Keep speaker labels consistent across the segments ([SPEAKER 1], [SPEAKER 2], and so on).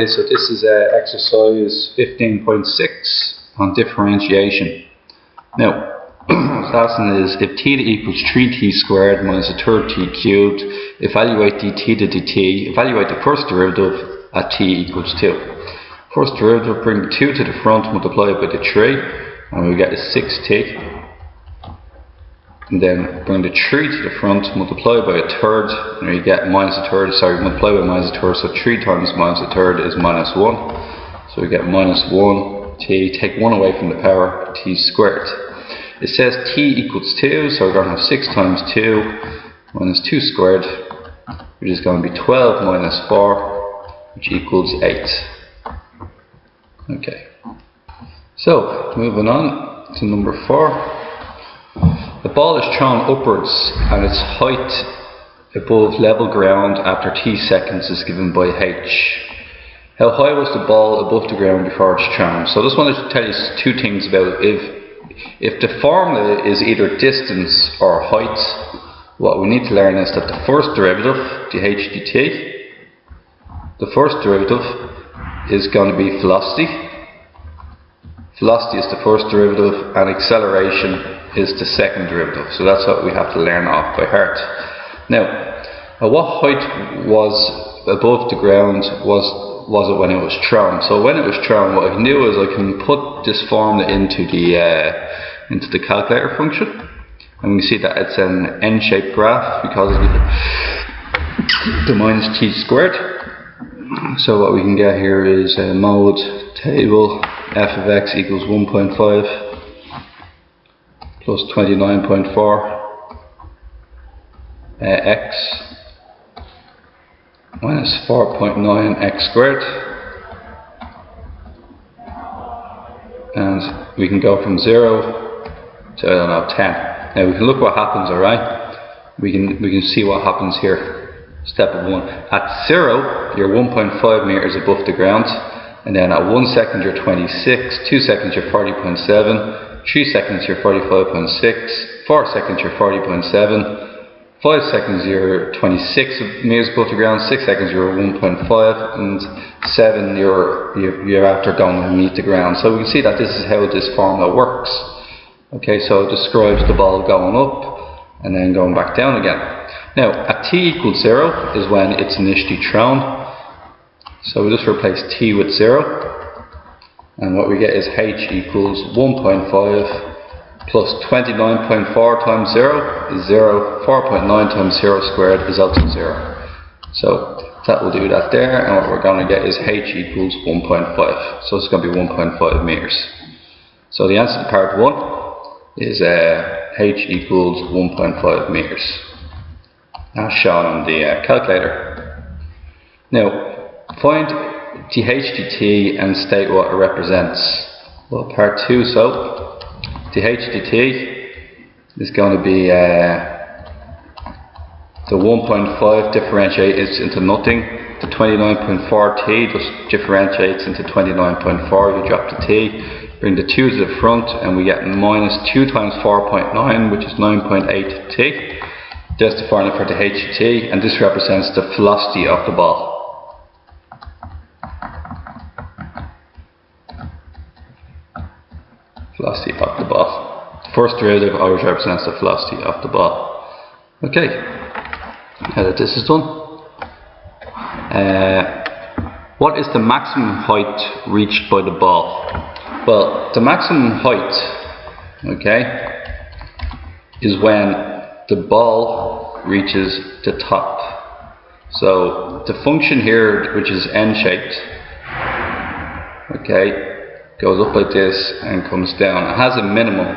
[SPEAKER 1] Okay, so this is exercise 15.6 on differentiation. Now, what's asking is if theta equals 3t squared minus a third t cubed, evaluate dt to dt, evaluate the first derivative at t equals 2. First derivative, bring the 2 to the front, multiply it by the 3, and we get a 6t. And then bring the 3 to the front, multiply by a third, and we get minus a third, multiply by minus a third, so 3 times minus a third is minus 1. So we get minus 1t, take 1 away from the power, t squared. It says t equals 2, so we're going to have 6 times 2 minus 2 squared, which is going to be 12 minus 4, which equals 8. Okay. So, moving on to number 4. The ball is thrown upwards and its height above level ground after t seconds is given by h. How high was the ball above the ground before it's thrown? So I just wanted to tell you two things about if the formula is either distance or height, what we need to learn is that the first derivative, dh dt, the first derivative is going to be velocity. Velocity is the first derivative and acceleration is the second derivative. So that's what we have to learn off by heart. Now, what height was above the ground was it when it was thrown? So when it was thrown, what I can do is I can put this formula into the calculator function, and we see that it's an n-shaped graph because of the minus t squared. So what we can get here is a mode table f of x equals 1.5 plus 29.4 x minus 4.9 x squared, and we can go from 0 to, I don't know, 10. Now we can look what happens, alright? We can see what happens here. Step 1. At 0, you're 1.5 meters above the ground, and then at 1 second you're 26, 2 seconds you're 40.7, 3 seconds you're 45.6, 4 seconds you're 40.7, 5 seconds you're 26 meters above the ground, 6 seconds you're 1.5, and 7 you're after going beneath the ground. So we can see that this is how this formula works. Okay, so it describes the ball going up and then going back down again. Now, at t equals 0 is when it's initially thrown. So we just replace t with 0. And what we get is h equals 1.5 plus 29.4 times 0 is 0. 4.9 times 0 squared is also 0. So that will do that there. And what we're going to get is h equals 1.5. So it's going to be 1.5 meters. So the answer to part 1 is h equals 1.5 meters. As shown on the calculator. Now, find dh dt and state what it represents. Well, part 2, so dh dt is going to be the 1.5 differentiates into nothing. The 29.4t just differentiates into 29.4. You drop the t, bring the 2 to the front, and we get minus 2 times 4.9, which is 9.8t. That's the formula for the ht, and this represents the velocity of the ball. Velocity of the ball. The first derivative always represents the velocity of the ball. Okay, now that this is done, what is the maximum height reached by the ball? Well, the maximum height, okay, is when the ball reaches the top. So the function here, which is n-shaped, okay, goes up like this and comes down. It has a maximum,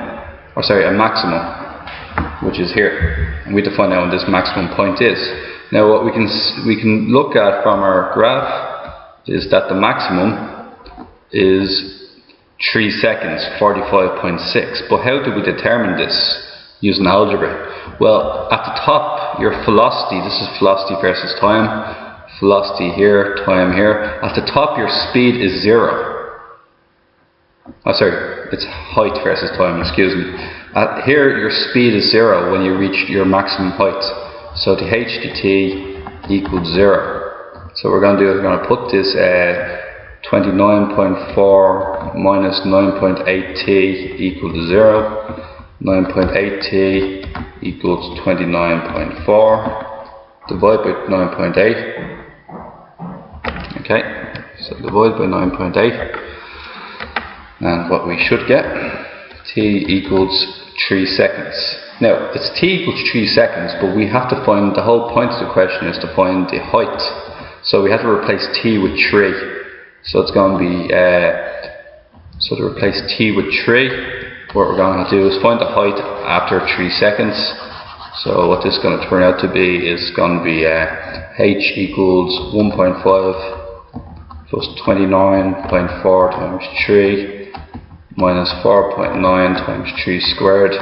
[SPEAKER 1] which is here. And we have to find out what this maximum point is. Now what we can look at from our graph is that the maximum is 3 seconds, 45.6. But how do we determine this? Using algebra. Well, at the top, your velocity, this is velocity versus time, velocity here, time here. At the top, your speed is 0. Oh, sorry, it's height versus time, excuse me. Here, your speed is 0 when you reach your maximum height. So the h dt equals 0. So what we're going to do is we're going to put this 29.4 minus 9.8t equal to 0. 9.8t equals 29.4. Divide by 9.8. Okay, so divide by 9.8. And what we should get, t equals 3 seconds. Now, it's t equals 3 seconds, but we have to find, the whole point of the question is to find the height. So we have to replace t with 3. So it's going to be, so to replace t with 3, what we're going to do is find the height after 3 seconds. So what this is going to turn out to be is going to be h equals 1.5 plus 29.4 times 3 minus 4.9 times 3 squared.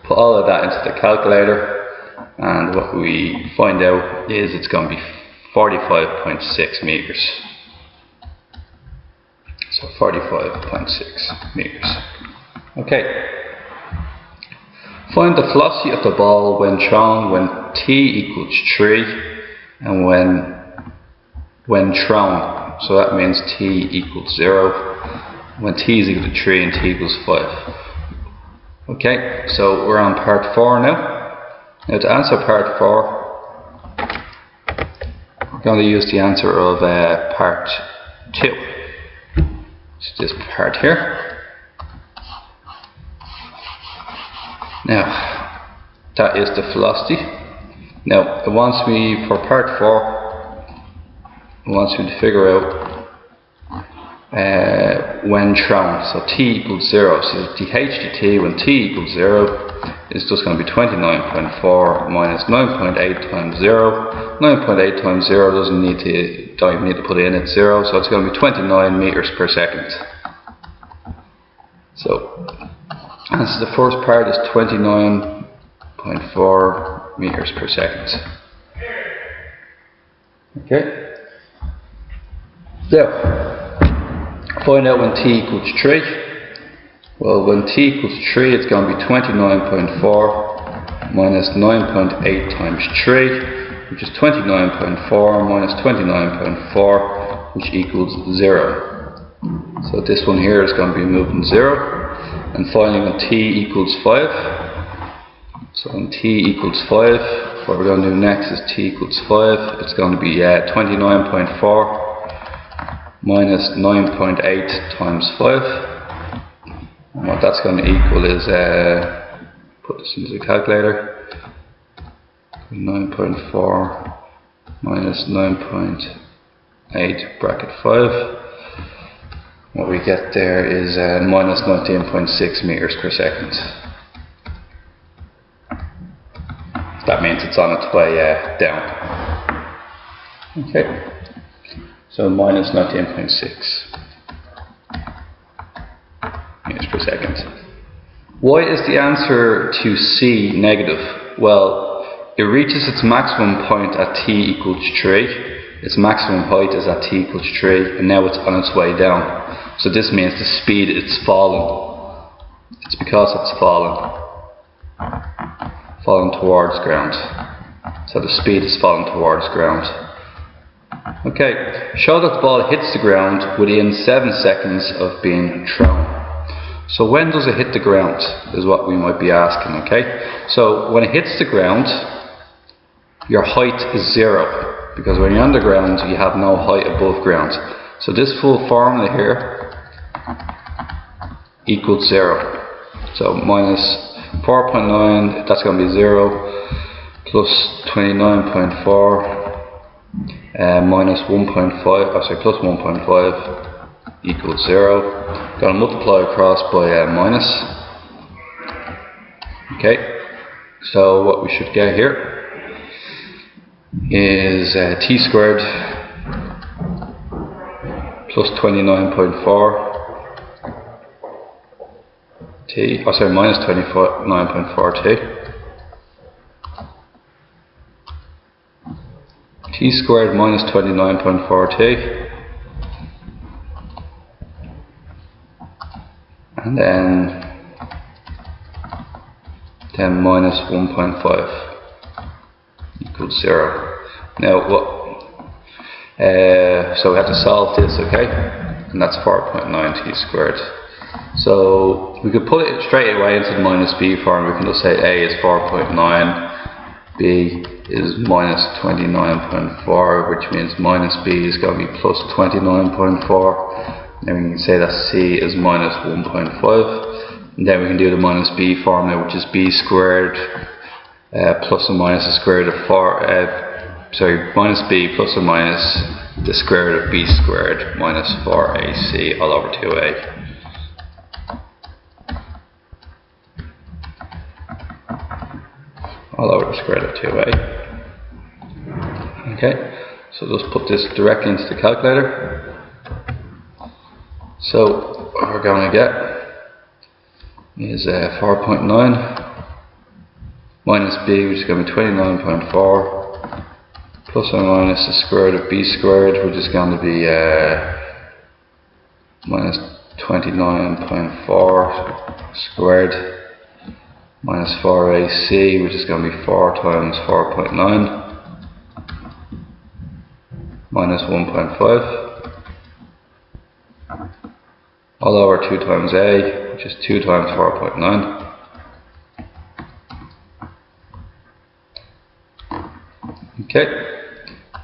[SPEAKER 1] Put all of that into the calculator, and what we find out is it's going to be 45.6 meters. So 45.6 meters. Okay. Find the velocity of the ball when thrown when t equals 3 and when thrown. So that means t equals 0. When t is equal to 3 and t equals 5. Okay, so we're on part 4 now. Now to answer part 4, we're going to use the answer of part 2. So this part here. Now, that is the velocity. Now, it wants me, for part 4, it wants me to figure out when thrown. So t equals 0. So the h to t when t equals 0 is just going to be 29.4 minus 9.8 times 0. 9.8 times 0 don't even need to put it in at 0, so it's going to be 29 meters per second. So the first part is 29.4 meters per second. Okay. So find out when t equals 3. Well, when t equals 3, it's going to be 29.4 minus 9.8 times 3, which is 29.4 minus 29.4, which equals 0. So this one here is going to be moving 0. And finally, when t equals 5, so when t equals 5, what we're going to do next is t equals 5, it's going to be 29.4 minus 9.8 times 5. And what that's going to equal is, put this into the calculator, 9.4 minus 9.8 bracket 5. What we get there is minus 19.6 meters per second. That means it's on its way down. Okay, so minus 19.6 meters per second. Why is the answer to C negative? Well, it reaches its maximum point at t equals 3. Its maximum height is at t equals 3, and now it's on its way down. So this means the speed it's falling. It's because it's falling towards ground. So the speed is falling towards ground. Okay, show that the ball hits the ground within 7 seconds of being thrown. So when does it hit the ground is what we might be asking, okay? So when it hits the ground, your height is 0. Because when you're on the ground, you have no height above ground. So this full formula here equals 0. So minus 4.9, that's going to be 0, plus 29.4 minus 1.5, plus 1.5 equals 0. Going to multiply across by minus. Okay, so what we should get here is t squared plus 29.4 t, minus 29.4 t squared minus 29.4 t, and then minus 1.5 equals 0. Now, So we have to solve this, okay? And that's 4.9t squared. So we could put it straight away into the minus b form. We can just say a is 4.9, b is minus 29.4, which means minus b is going to be plus 29.4. Then we can say that c is minus 1.5. And then we can do the minus b formula, which is b squared plus or minus the square root of minus b plus or minus the square root of b squared minus 4ac all over 2a. All over the square root of 2a. Okay, so just put this directly into the calculator. So what we're going to get is 4.9 minus b, which is going to be 29.4, plus or minus the square root of b squared, which is going to be minus 29.4 squared, minus 4ac, which is going to be 4 times 4.9, minus 1.5, all over 2 times a, which is 2 times 4.9. Okay,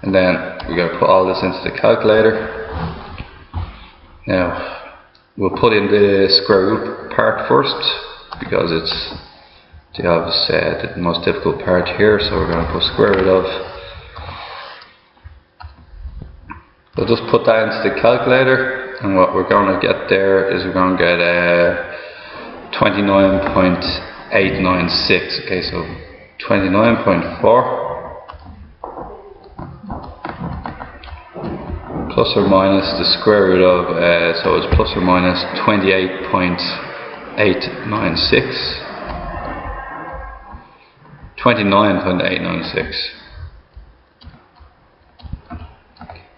[SPEAKER 1] and then we're going to put all this into the calculator. Now, we'll put in the square root part first, because it's the most difficult part here, so we're going to put square root of. We'll just put that into the calculator. And what we're going to get there is we're going to get 29.896. Okay, so 29.4 plus or minus the square root of, so it's plus or minus 28.896. 29.896.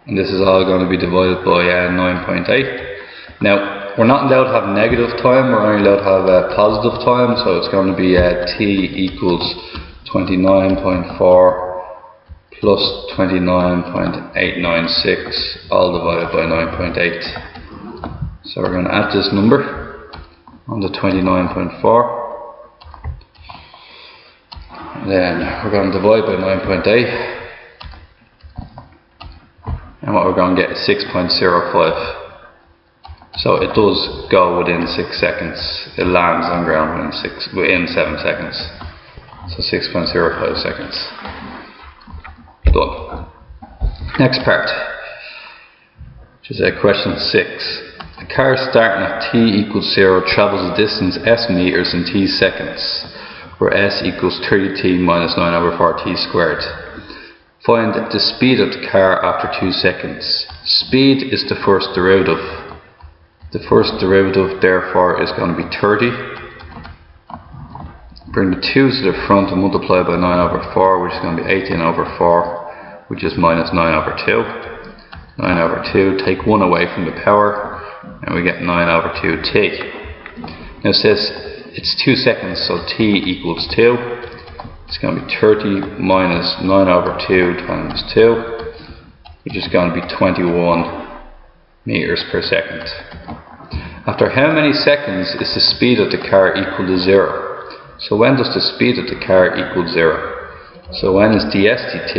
[SPEAKER 1] And this is all going to be divided by 9.8. Now, we're not allowed to have negative time, we're only allowed to have positive time, so it's going to be t equals 29.4 plus 29.896, all divided by 9.8. So we're going to add this number on the 29.4. Then we're going to divide by 9.8. And what we're going to get is 6.05. So it does go within 6 seconds. It lands on ground within 7 seconds. So 6.05 seconds. Done. Next part, which is question 6. A car starting at t equals 0 travels a distance s meters in t seconds, where s equals 30t minus 9 over 4t squared. Find the speed of the car after 2 seconds. Speed is the first derivative. The first derivative therefore is going to be 30. Bring the 2 to the front and multiply by 9 over 4, which is going to be 18 over 4, which is minus 9 over 2. 9 over 2, take 1 away from the power, and we get 9 over 2t. Now it says it's 2 seconds, so t equals 2. It's going to be 30 minus 9 over 2 times 2, which is going to be 21 meters per second. After how many seconds is the speed of the car equal to 0? So when does the speed of the car equal 0? So when is dst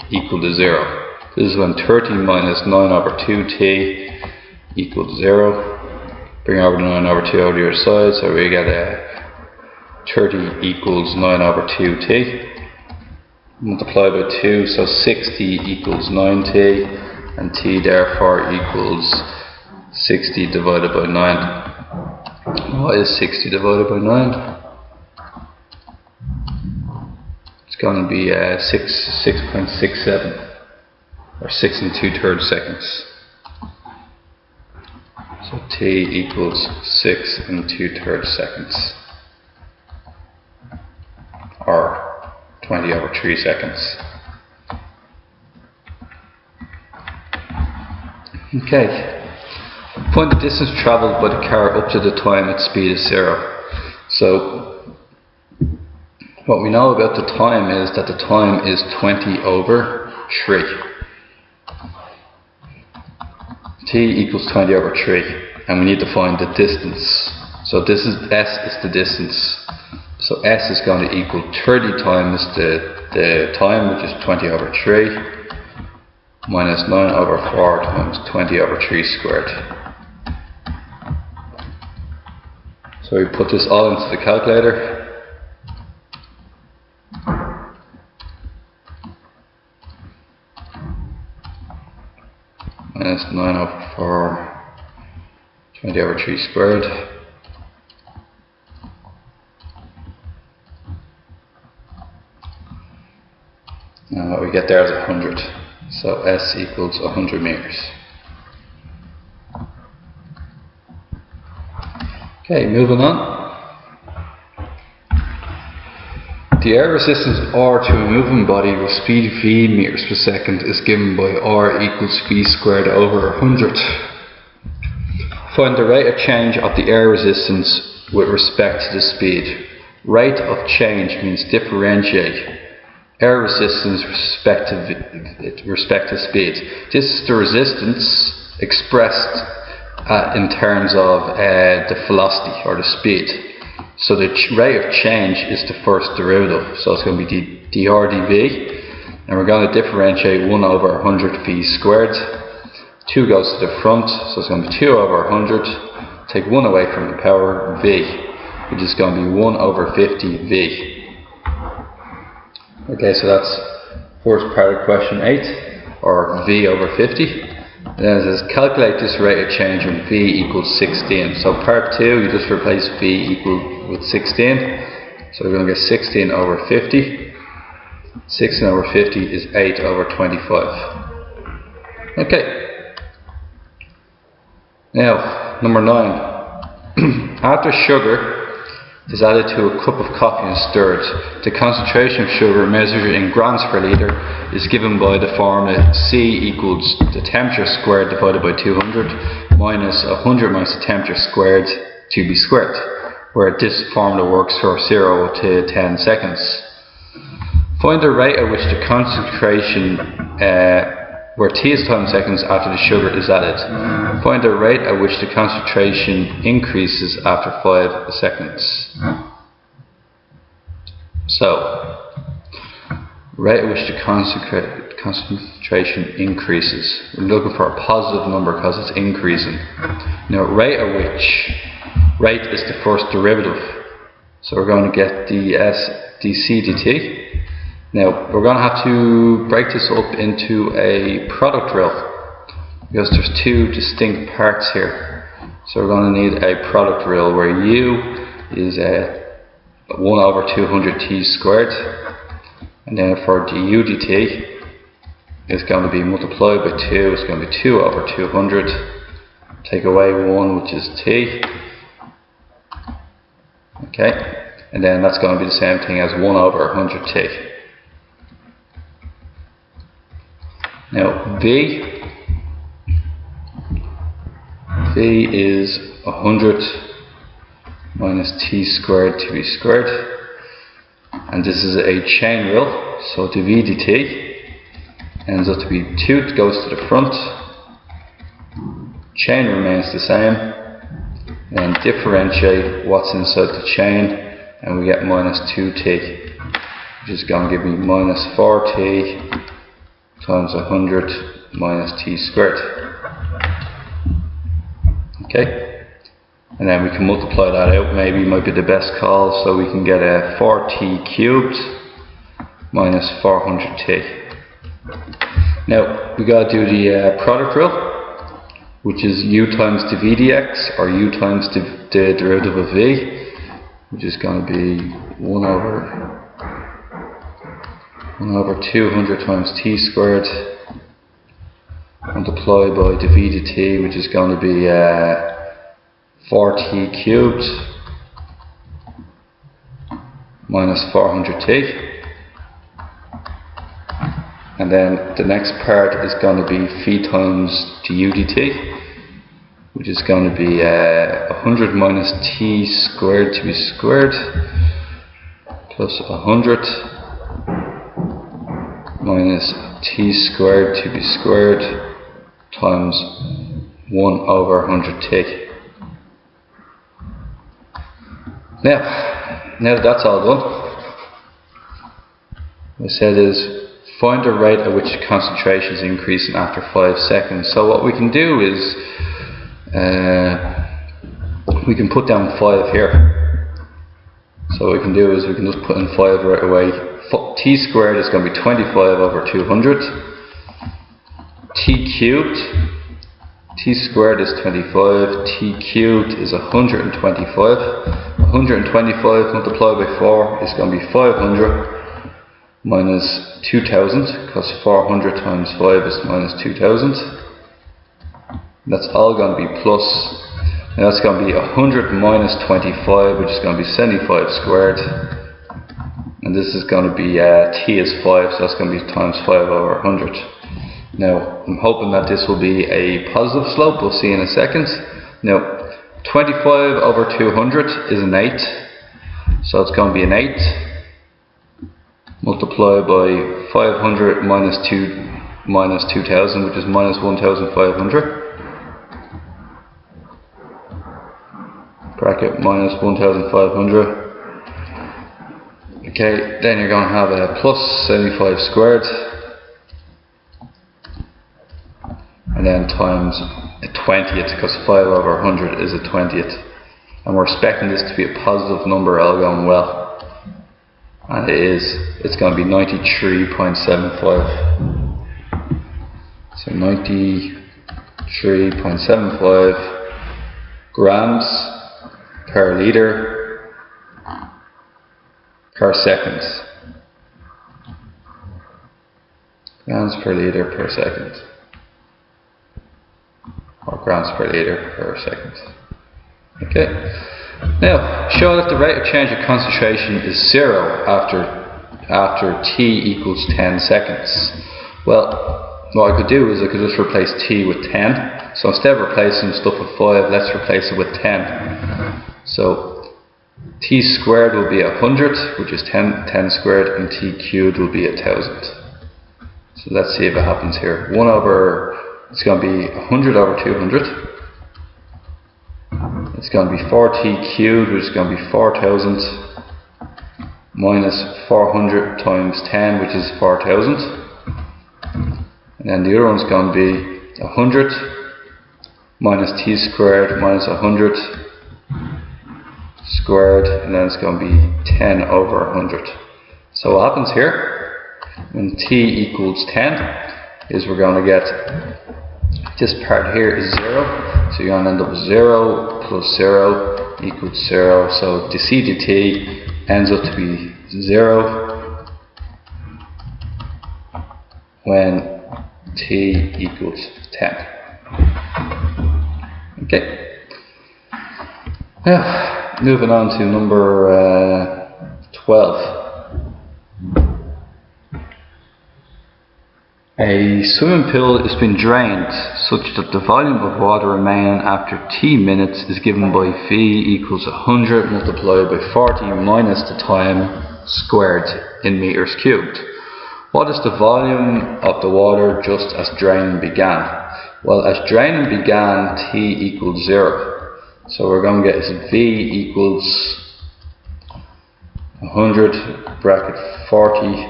[SPEAKER 1] equal to 0? This is when 30 minus 9 over 2t equals 0. Bring over the 9 over 2 over the other side, so we get 30 equals 9 over 2t. Multiply by 2, so 60 equals 9t, and t therefore equals 60 divided by 9. What is 60 divided by 9? It's going to be 6.67, or 6 2/3 seconds. So t equals 6 2/3 seconds, or 20 over 3 seconds. Okay, find the distance travelled by the car up to the time its speed is 0. So what we know about the time is that the time is 20 over 3. t equals 20 over 3, and we need to find the distance. So this is s is the distance. So s is going to equal 30 times the time, which is 20 over 3, minus 9 over 4 times 20 over 3 squared. So we put this all into the calculator. Minus 9 over 4, 20 over 3 squared. And what we get there is 100. So S equals 100 meters. Okay, moving on. The air resistance R to a moving body with speed v meters per second is given by R equals v squared over 100. Find the rate of change of the air resistance with respect to the speed. Rate of change means differentiate air resistance with respect to speed. This is the resistance expressed in terms of the velocity or the speed. So the rate of change is the first derivative. So it's going to be dr dv, and we're going to differentiate 1 over 100 v squared. 2 goes to the front, so it's going to be 2 over 100. Take 1 away from the power v, which is going to be 1 over 50 v. Okay, so that's first part of question 8, or v over 50. Then it says calculate this rate of change when v equals 16. So part 2, you just replace v equal with 16. So we're going to get 16 over 50. 16 over 50 is 8 over 25. Okay. Now, number 9. After sugar is added to a cup of coffee and stirred, the concentration of sugar measured in grams per litre is given by the formula C equals the temperature squared divided by 200 minus 100 minus the temperature squared 2b squared, where this formula works for 0 to 10 seconds. Find the rate at which the concentration where t is time seconds after the sugar is added. Find the rate at which the concentration increases after 5 seconds. So, rate at which the concentration increases. We're looking for a positive number because it's increasing. Now, rate at which, rate is the first derivative. So we're going to get dc dt. Now, we're going to have to break this up into a product rule because there's 2 distinct parts here. So we're going to need a product rule where u is 1 over 200 t squared, and then for du dt it's going to be multiplied by 2, it's going to be 2 over 200, take away 1 which is t, okay, and then that's going to be the same thing as 1 over 100 t. Now, v is 100 minus t squared to b squared, and this is a chain rule, so dv dt ends up to be 2 goes to the front, chain remains the same, and differentiate what's inside the chain, and we get minus 2t, which is going to give me minus 4t times 100 minus t squared. Okay, and then we can multiply that out. Maybe it might be the best call, so we can get a 4t cubed minus 400t. Now we got to do the product rule, which is u times dv dx, or u times the derivative of v, which is going to be 1 over 200 times t squared multiplied by dv dt, which is going to be 4t cubed minus 400t. And then the next part is going to be phi times du dt, which is going to be 100 minus t squared to be squared plus 100 minus t squared to be squared times 1 over 100t. Now that that's all done, what I said is find the rate at which concentration is increasing after 5 seconds. So what we can do is we can put down 5 here. So what we can do is we can just put in 5 right away. T squared is going to be 25 over 200. T cubed, T squared is 25, T cubed is 125. 125 multiplied by 4 is going to be 500 minus 2000, because 400 times 5 is minus 2000. That's all going to be plus. Now that's going to be 100 minus 25, which is going to be 75 squared. And this is going to be t is 5, so that's going to be times 5 over 100. Now I'm hoping that this will be a positive slope. We'll see in a second. Now 25 over 200 is an 8, so it's going to be an 8 multiplied by 500 minus 2000, which is minus 1500. Bracket minus 1500. Okay, then you're going to have a plus 75 squared, and then times a 20th, because 5 over 100 is a 20th, and we're expecting this to be a positive number, all going well, and it is. It's going to be 93.75. So 93.75 grams per litre per second. Grams per litre per second. Or grams per litre per second. Okay. Now, show that the rate of change of concentration is 0 after t equals 10 seconds. Well, what I could do is I could just replace t with 10. So instead of replacing stuff with 5, let's replace it with 10. So t squared will be 100, which is 10 squared, and t cubed will be 1000. So let's see if it happens here. It's going to be 100 over 200. It's going to be 4t cubed, which is going to be 4000, minus 400 times 10, which is 4000. And then the other one's going to be 100 minus t squared minus 100 squared, and then it's going to be 10 over 100. So what happens here when t equals 10 is we're going to get this part here is 0, so you're going to end up with 0 plus 0 equals 0, so the c dt ends up to be 0 when t equals 10. Okay. Now, moving on to number 12. A swimming pool has been drained such that the volume of water remaining after t minutes is given by V equals 100 multiplied by 40 minus the time squared in meters cubed. What is the volume of the water just as draining began? Well, as draining began, t equals 0. So we're going to get V equals 100 bracket 40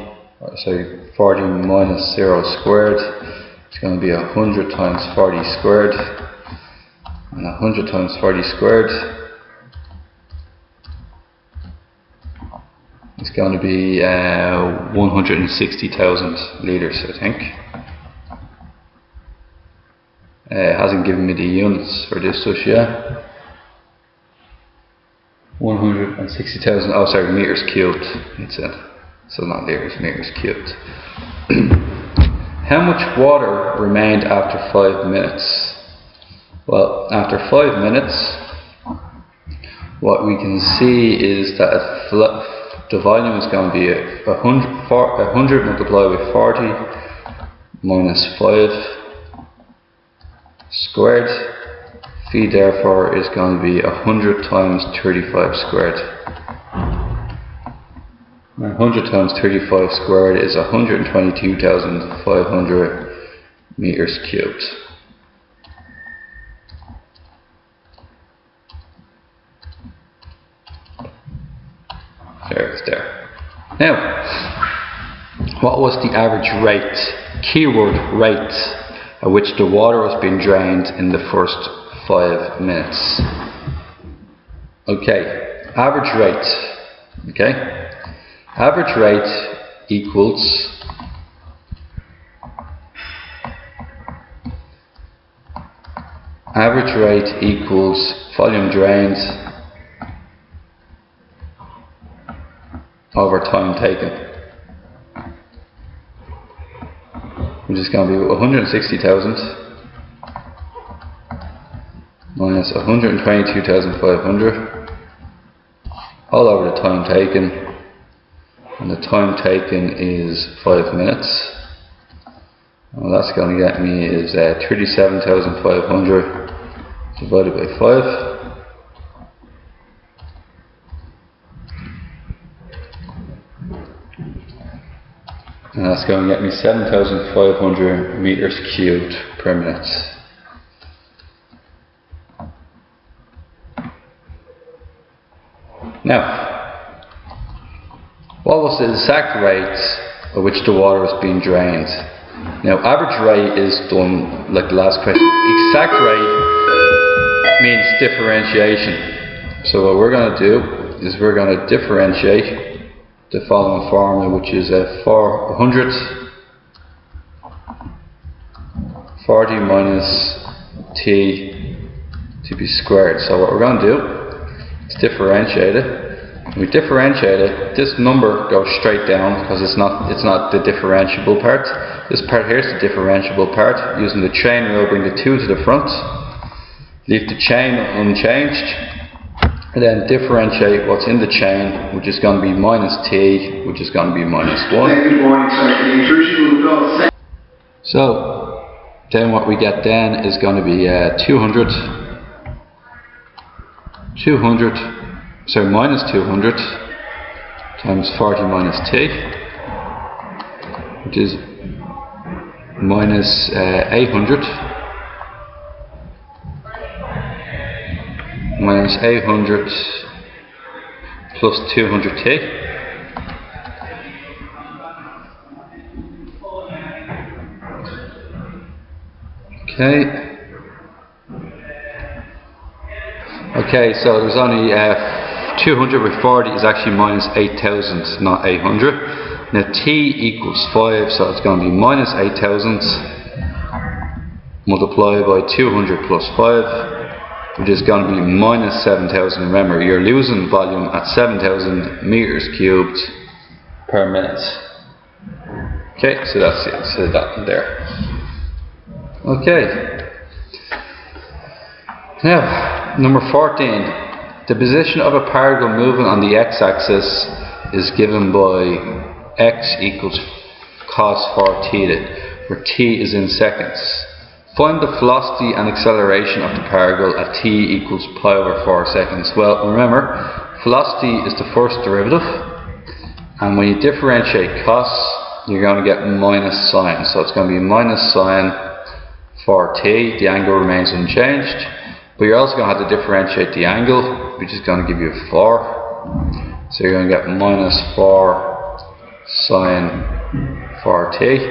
[SPEAKER 1] minus 0 squared. It's going to be 100 times 40 squared, and 100 times 40 squared is going to be 160,000 litres, I think. It hasn't given me the units for this just yet. 160,000, oh sorry, meters cubed, it said. So not litres, meters cubed. How much water remained after 5 minutes? Well, after 5 minutes, what we can see is that the volume is going to be 100 multiplied by 40 minus 5 squared. V therefore is going to be 100 times 35 squared. 100 times 35 squared is 122,500 meters cubed. There it's there. Now, what was the average rate, keyword rate, at which the water was being drained in the first 5 minutes? Okay, average rate. Okay, average rate equals volume drained over time taken, which is going to be 160,000 minus 122,500 all over the time taken, and the time taken is 5 minutes. Well, that's going to get me is 37,500 divided by 5. And that's going to get me 7,500 meters cubed per minute. Now, what was the exact rate at which the water was being drained? Now, average rate is done like the last question. Exact rate means differentiation. So what we're going to do is we're going to differentiate the following formula, which is 400 40 minus t to be squared. So what we're going to do is differentiate it. When we differentiate it, this number goes straight down because it's not the differentiable part. This part here is the differentiable part. Using the chain rule, bring the 2 to the front, leave the chain unchanged, and then differentiate what's in the chain, which is going to be minus t, which is going to be minus 1. So then what we get then is going to be 200 minus 200 times 40 minus t, which is minus 800 minus 800 plus 200t. Okay, so there's only 200 with 40 is actually minus 8,000, not 800. Now t equals 5, so it's going to be minus 8,000 multiplied by 200 plus 5, which is going to be minus 7,000. Remember, you're losing volume at 7,000 meters cubed per minute. Okay, so that's it. So that there. Okay. Now, number 14. The position of a particle moving on the x-axis is given by x equals cos 4 theta, where t is in seconds. Find the velocity and acceleration of the particle at t equals pi over 4 seconds. Well, remember, velocity is the first derivative, and when you differentiate cos, you're going to get minus sine. So it's going to be minus sine 4t, the angle remains unchanged. But you're also going to have to differentiate the angle, which is going to give you 4. So you're going to get minus 4 sine 4t.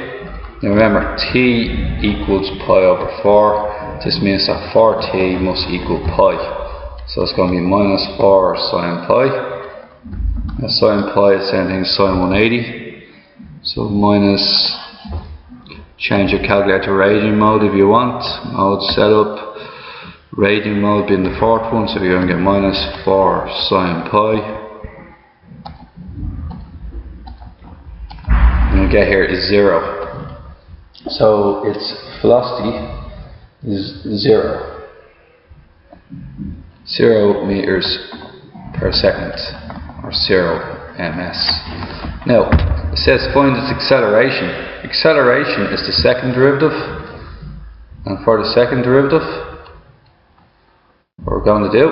[SPEAKER 1] Now remember, t equals pi over 4. This means that 4t must equal pi. So it's going to be minus 4 sine pi. Now sine pi is the same thing as sine 180. So minus, change your calculator to radian mode if you want. Mode setup. Radian mode being the fourth one, so you're going to get minus 4 sine pi. And we get here is 0. So its velocity is 0. 0 meters per second, or 0 ms. Now, it says find its acceleration. Acceleration is the second derivative, and for the second derivative, what we're going to do,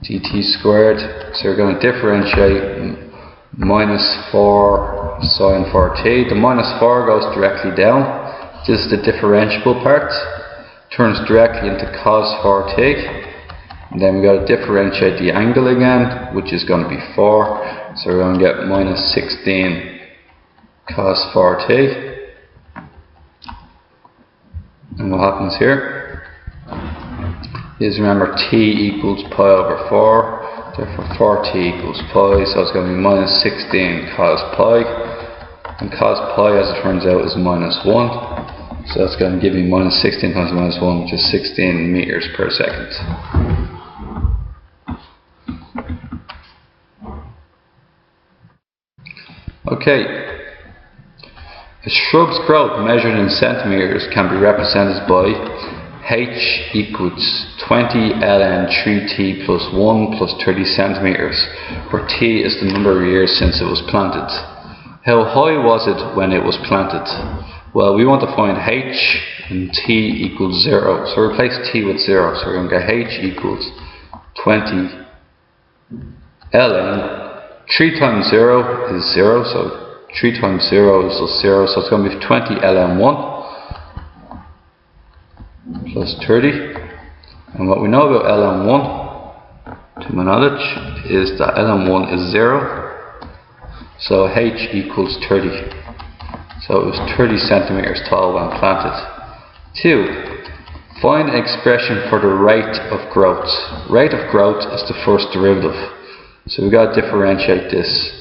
[SPEAKER 1] dt squared, so we're going to differentiate minus 4 sine 4t. The minus 4 goes directly down. This is the differentiable part. Turns directly into cos 4t. And then we've got to differentiate the angle again, which is going to be 4. So we're going to get minus 16 cos 4t. And what happens here is, remember, t equals pi over 4. Therefore 4t equals pi. So it's going to be minus 16 cos pi. And cos pi, as it turns out, is minus 1. So that's going to give me minus 16 times minus 1, which is 16 meters per second. Okay, a shrub's growth measured in centimeters can be represented by h equals 20 ln 3t plus 1 plus 30 centimeters, where t is the number of years since it was planted. How high was it when it was planted? Well, we want to find h and t equals 0, so replace t with 0. So we're going to get h equals 20 ln 3 times 0 is 0, so 3 times 0 is 0, so it's going to be 20 ln 1 plus 30. And what we know about ln 1, to my knowledge, is that ln 1 is 0, so h equals 30. So it was 30 centimeters tall when planted. 2. Find an expression for the rate of growth. Rate of growth is the first derivative. So we've got to differentiate this.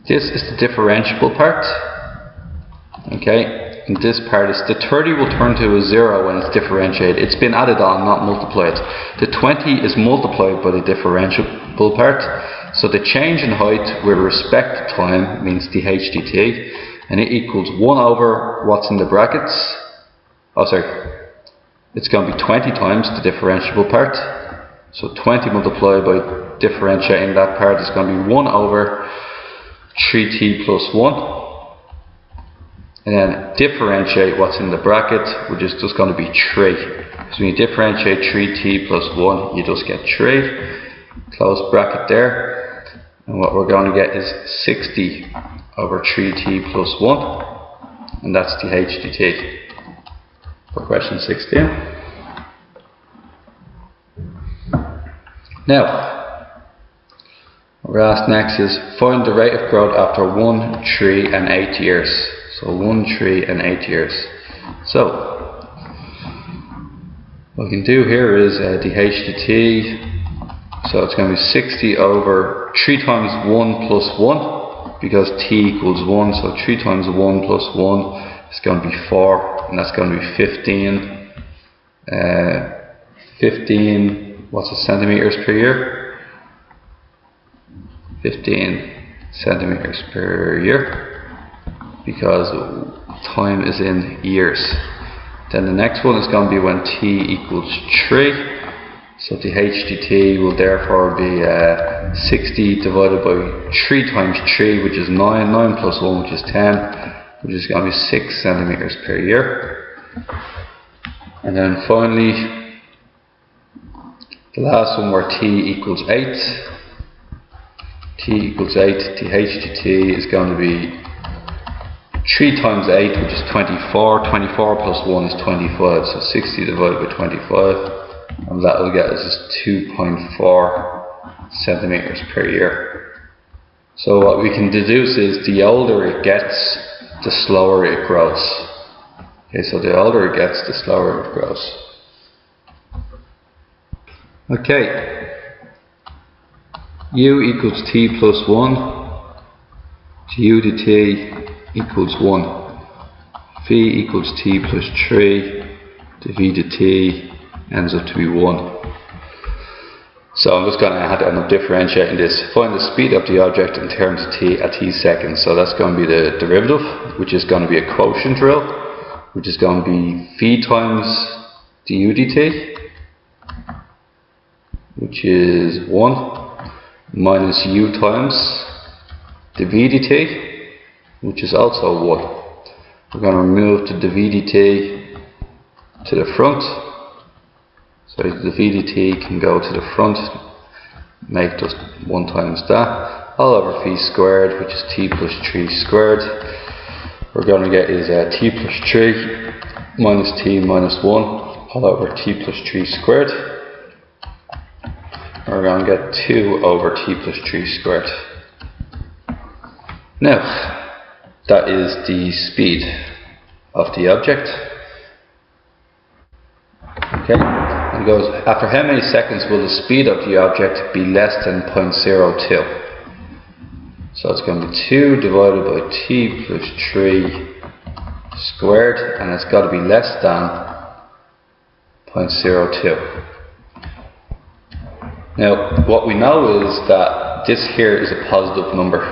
[SPEAKER 1] This is the differentiable part. Okay, and this part is the 30 will turn to a 0 when it's differentiated. It's been added on, not multiplied. The 20 is multiplied by the differentiable part. So the change in height with respect to time means dh dt, and it equals 1 over what's in the brackets. Oh, sorry. It's going to be 20 times the differentiable part. So 20 multiplied by differentiating that part is going to be 1 over 3t plus 1. And then differentiate what's in the bracket, which is just going to be 3. So when you differentiate 3t plus 1, you just get 3. Close bracket there. And what we're going to get is 60 over 3t plus 1. And that's the h dt for question 16. Now, what we're asked next is find the rate of growth after 1, 3 and 8 years. So 1, 3 and 8 years. So what we can do here is dh dt. So it's going to be 60 over 3 times 1 plus 1, because t equals 1. So 3 times 1 plus 1 is going to be 4, and that's going to be 15. 15, what's it, centimeters per year? 15 centimeters per year, because time is in years. Then the next one is going to be when t equals 3. So the h dt will therefore be 60 divided by 3 times 3, which is 9. 9 plus 1, which is 10, which is going to be 6 centimeters per year. And then finally, the last one where t equals 8. T equals 8, the h dt is going to be 3 times 8, which is 24. 24 plus 1 is 25, so 60 divided by 25. And that will get us 2.4 centimeters per year. So what we can deduce is the older it gets, the slower it grows. Okay, so the older it gets, the slower it grows. Okay, u equals t plus 1, du dt equals 1, v equals t plus 3, dv dt ends up to be 1. So I'm just going to end up differentiating this. Find the speed of the object in terms of t at t seconds. So that's going to be the derivative, which is going to be a quotient rule, which is going to be v times du dt, which is 1, minus u times dv dt, which is also 1. We're going to remove the dv dt to the front. So the v dt can go to the front, make just 1 times that, all over v squared, which is t plus 3 squared. We're going to get is t plus 3 minus t minus 1, all over t plus 3 squared. we're going to get 2 over t plus 3 squared. Now, that is the speed of the object. Okay, and it goes, after how many seconds will the speed of the object be less than 0.02? So it's going to be 2 divided by t plus 3 squared, and it's got to be less than 0.02. Now, what we know is that this here is a positive number,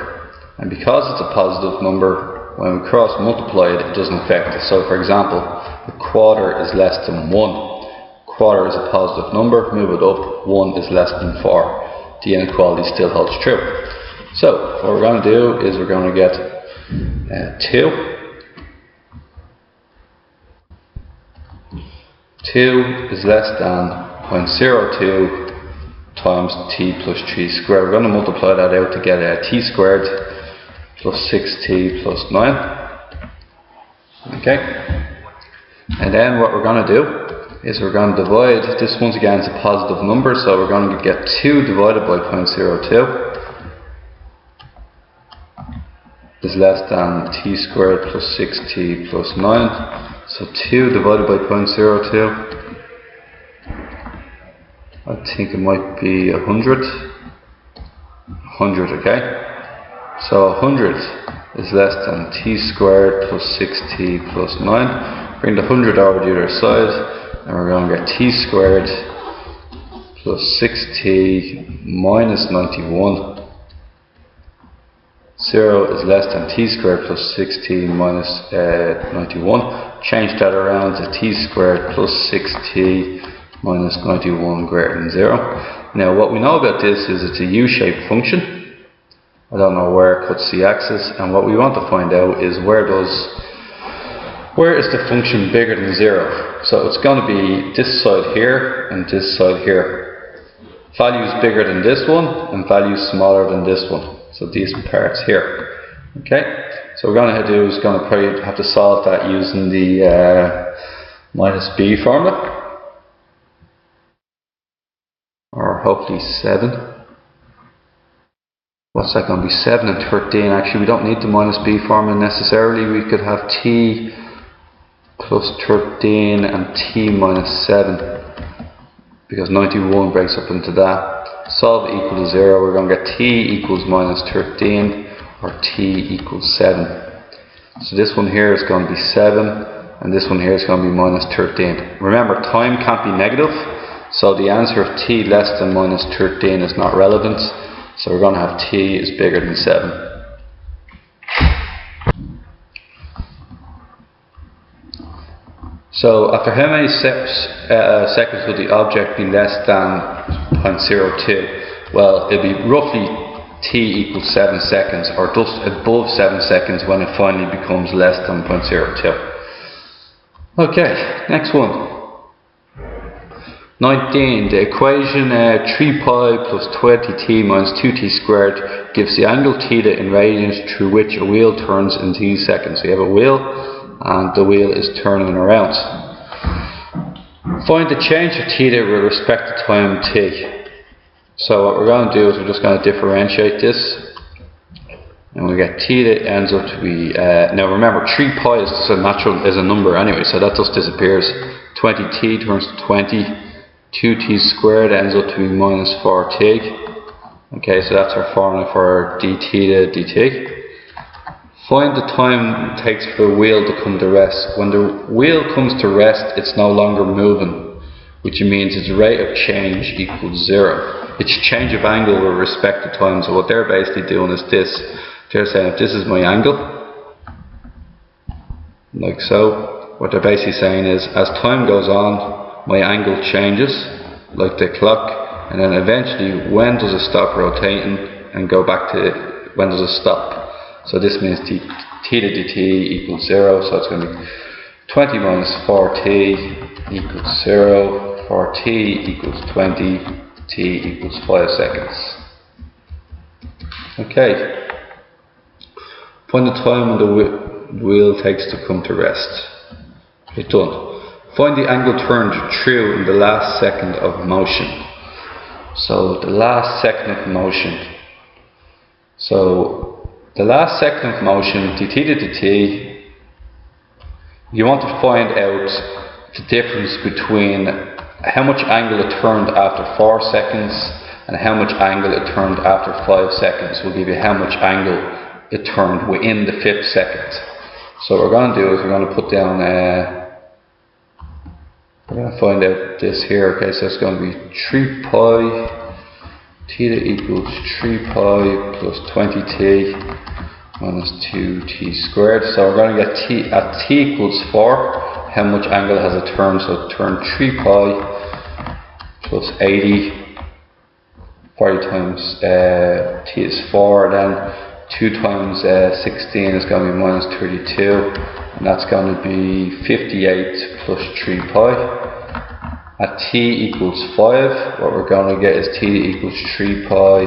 [SPEAKER 1] and because it's a positive number, when we cross multiply it, it doesn't affect it. So for example, a quarter is less than 1. Quarter is a positive number, move it up, 1 is less than 4. The inequality still holds true. So what we're going to do is we're going to get 2. 2 is less than 0.02 times t plus 3 squared. We're going to multiply that out to get t squared plus 6t plus 9. Okay. And then what we're going to do is we're going to divide. This once again is a positive number, so we're going to get 2 divided by 0.02 is less than t squared plus 6t plus 9. So 2 divided by 0.02, I think it might be 100. 100, okay? So 100 is less than t squared plus 6t plus 9. Bring the 100 over to the other side, and we're going to get t squared plus 6t minus 91. 0 is less than t squared plus 6t minus 91. Change that around to t squared plus 6t minus 91 greater than 0. Now what we know about this is it's a u-shaped function. I don't know where it cuts the axis, and what we want to find out is where is the function bigger than 0. So it's going to be this side here and this side here. Values bigger than this one and values smaller than this one. So these parts here. Okay, so what we're going to do is going to probably have to solve that using the minus b formula, or hopefully 7. What's that going to be? 7 and 13. Actually, we don't need the minus b formula necessarily. We could have t plus 13 and t minus 7, because 91 breaks up into that. Solve equal to 0, we're going to get t equals minus 13 or t equals 7. So this one here is going to be 7 and this one here is going to be minus 13. Remember, time can't be negative, so the answer of t less than minus 13 is not relevant. So we're going to have t is bigger than 7. So after how many seconds will the object be less than 0.02? Well, it'll be roughly t equals 7 seconds, or just above 7 seconds when it finally becomes less than 0.02. Okay, next one. 19. The equation 3 pi plus 20t minus 2t squared gives the angle theta in radians through which a wheel turns in t seconds. So you have a wheel and the wheel is turning around. Find the change of theta with respect to time t. So what we're going to do is we're just going to differentiate this, and we get theta ends up to be now remember 3 pi is a number anyway, so that just disappears. 20t turns to 20. 2t squared ends up to be minus 4t. Okay, so that's our formula for d theta dt. Find the time it takes for the wheel to come to rest. When the wheel comes to rest, it's no longer moving, which means its rate of change equals 0. It's change of angle with respect to time. So what they're basically doing is this. They're saying if this is my angle, like so, what they're basically saying is as time goes on, my angle changes, like the clock, and then eventually when does it stop rotating and go back to when does it stop. So this means theta dt equals 0, so it's going to be 20 minus 4t equals 0, 4t equals 20, t equals 5 seconds. Okay. Find the time when the wheel takes to come to rest. Okay, done. Find the angle turned through in the last second of motion. So the last second of motion. So the last second of motion, dt to dt, you want to find out the difference between how much angle it turned after 4 seconds and how much angle it turned after 5 seconds. Will give you how much angle it turned within the 5th second. So what we're going to do is we're going to put down, we're going to find out this here. Okay, so it's going to be 3 pi theta equals 3 pi plus 20t minus 2t squared. So we're going to get t at t equals 4. How much angle has it turned? So it turned 3 pi plus 80. 40 times t is 4, then 2 times 16 is going to be minus 32, and that's going to be 58 plus 3 pi. At t equals 5, what we're going to get is t equals 3 pi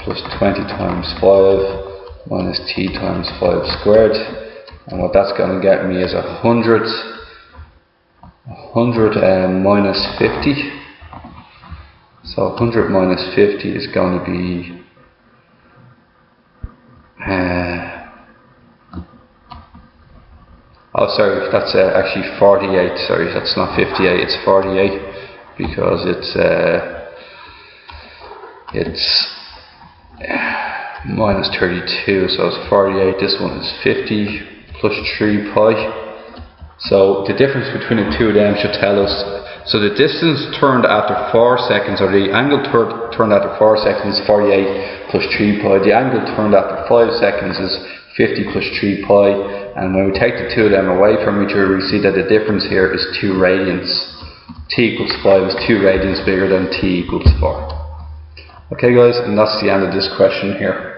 [SPEAKER 1] plus 20 times 5 minus t times 5 squared, and what that's going to get me is 100 minus 50. So 100 minus 50 is going to be oh sorry, that's actually 48. Sorry, that's not 58, it's 48, because it's minus 32, so it's 48. This one is 50 plus 3 pi. So the difference between the two of them should tell us. So the distance turned after 4 seconds, or the angle turned after 4 seconds is 48 plus 3 pi. The angle turned after 5 seconds is 50 plus 3 pi. And when we take the two of them away from each other, we see that the difference here is 2 radians. T equals 5 is 2 radians bigger than t equals 4. Okay guys, and that's the end of this question here.